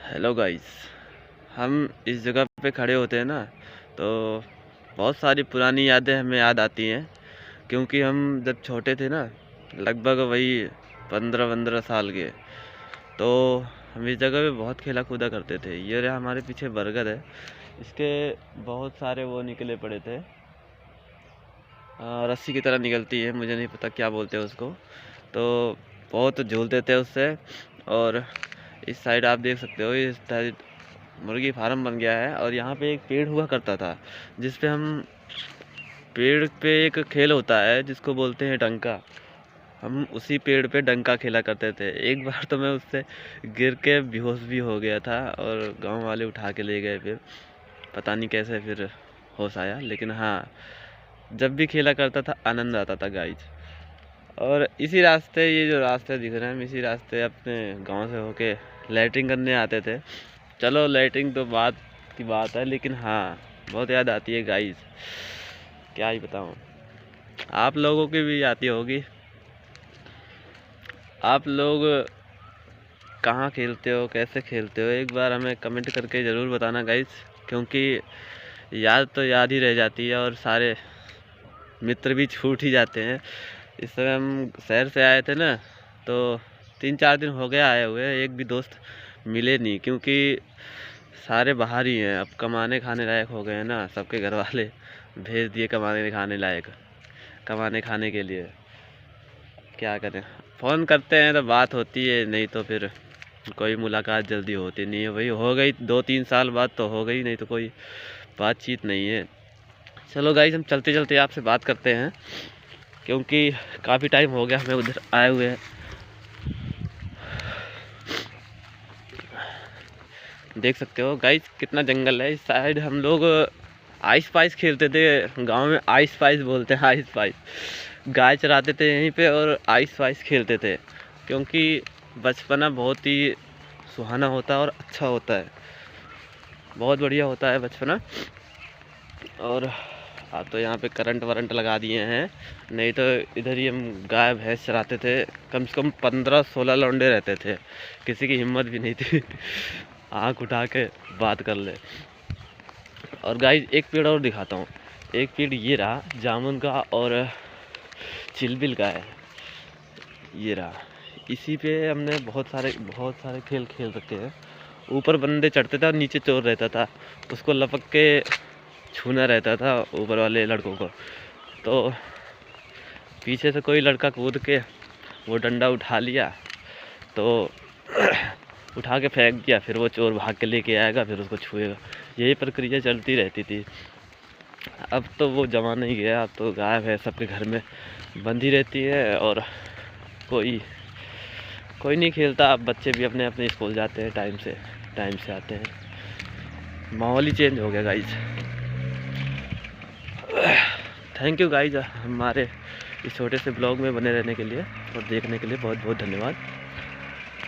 Hello guys. हम इस जगह पे खड़े होते हैं ना, तो बहुत सारी पुरानी यादें हमें याद आती हैं। क्योंकि हम जब छोटे थे ना, लगभग वही 15-15 साल के, तो हम इस जगह पे बहुत खेला कूदा करते थे। ये रहा हमारे पीछे बरगद है, इसके बहुत सारे वो निकले पड़े थे, रस्सी की तरह निकलती है, मुझे नहीं पता क्या बोलते हैं उसको। तो बहुत झूलते थे उससे। और इस साइड आप देख सकते हो, इस साइड मुर्गी फार्म बन गया है। और यहाँ पे एक पेड़ हुआ करता था, जिस पे हम पेड़ पे एक खेल होता है जिसको बोलते हैं डंका। हम उसी पेड़ पे डंका खेला करते थे। एक बार तो मैं उससे गिर के बेहोश भी हो गया था, और गांव वाले उठा के ले गए। फिर पता नहीं कैसे फिर होश आया, लेकिन हाँ, जब भी खेला करता था आनंद आता था गाइज। और इसी रास्ते, ये जो रास्ते दिख रहे हैं, हम इसी रास्ते अपने गांव से होके लैट्रिन करने आते थे। चलो लैट्रिन तो बात की बात है, लेकिन हाँ, बहुत याद आती है गाइस, क्या ही बताऊँ। आप लोगों की भी आती होगी। आप लोग कहाँ खेलते हो, कैसे खेलते हो, एक बार हमें कमेंट करके ज़रूर बताना गाइस। क्योंकि याद तो याद ही रह जाती है, और सारे मित्र भी छूट ही जाते हैं। इस समय हम शहर से आए थे ना, तो 3-4 दिन हो गया आए हुए, एक भी दोस्त मिले नहीं। क्योंकि सारे बाहर ही हैं, अब कमाने खाने लायक हो गए हैं ना, सबके घर वाले भेज दिए कमाने खाने लायक, कमाने खाने के लिए। क्या करें, फ़ोन करते हैं तो बात होती है, नहीं तो फिर कोई मुलाकात जल्दी होती नहीं है। वही हो गई 2-3 साल बाद तो हो गई, नहीं तो कोई बातचीत नहीं है। चलो गाइस, हम चलते चलते आपसे बात करते हैं, क्योंकि काफ़ी टाइम हो गया हमें उधर आए हुए हैं। देख सकते हो गाइस कितना जंगल है। इस साइड हम लोग आइस पाइस खेलते थे, गांव में आइस पाइस बोलते हैं, आइस पाइस। गाय चराते थे यहीं पे और आइस पाइस खेलते थे। क्योंकि बचपना बहुत ही सुहाना होता है और अच्छा होता है, बहुत बढ़िया होता है बचपना। और आप तो यहाँ पे करंट वरंट लगा दिए हैं, नहीं तो इधर ही हम गाय भैंस चराते थे। कम से कम 15-16 लौंडे रहते थे, किसी की हिम्मत भी नहीं थी आँख उठा के बात कर ले। और गाइस एक पेड़ और दिखाता हूँ। एक पेड़ ये रहा जामुन का और चिलबिल का है, ये रहा। इसी पे हमने बहुत सारे खेल खेल रखे हैं। ऊपर बंदे चढ़ते थे और नीचे चोर रहता था, उसको लपक के छूना रहता था ऊपर वाले लड़कों को। तो पीछे से कोई लड़का कूद के वो डंडा उठा लिया, तो उठा के फेंक दिया, फिर वो चोर भाग के लेके आएगा, फिर उसको छुएगा। यही प्रक्रिया चलती रहती थी। अब तो वो ज़माना ही गया, अब तो गायब है, सबके घर में बंधी रहती है, और कोई कोई नहीं खेलता। अब बच्चे भी अपने अपने स्कूल जाते हैं, टाइम से आते हैं। माहौल ही चेंज हो गया गाइज। थैंक यू गाइज, हमारे इस छोटे से ब्लॉग में बने रहने के लिए और देखने के लिए बहुत बहुत धन्यवाद।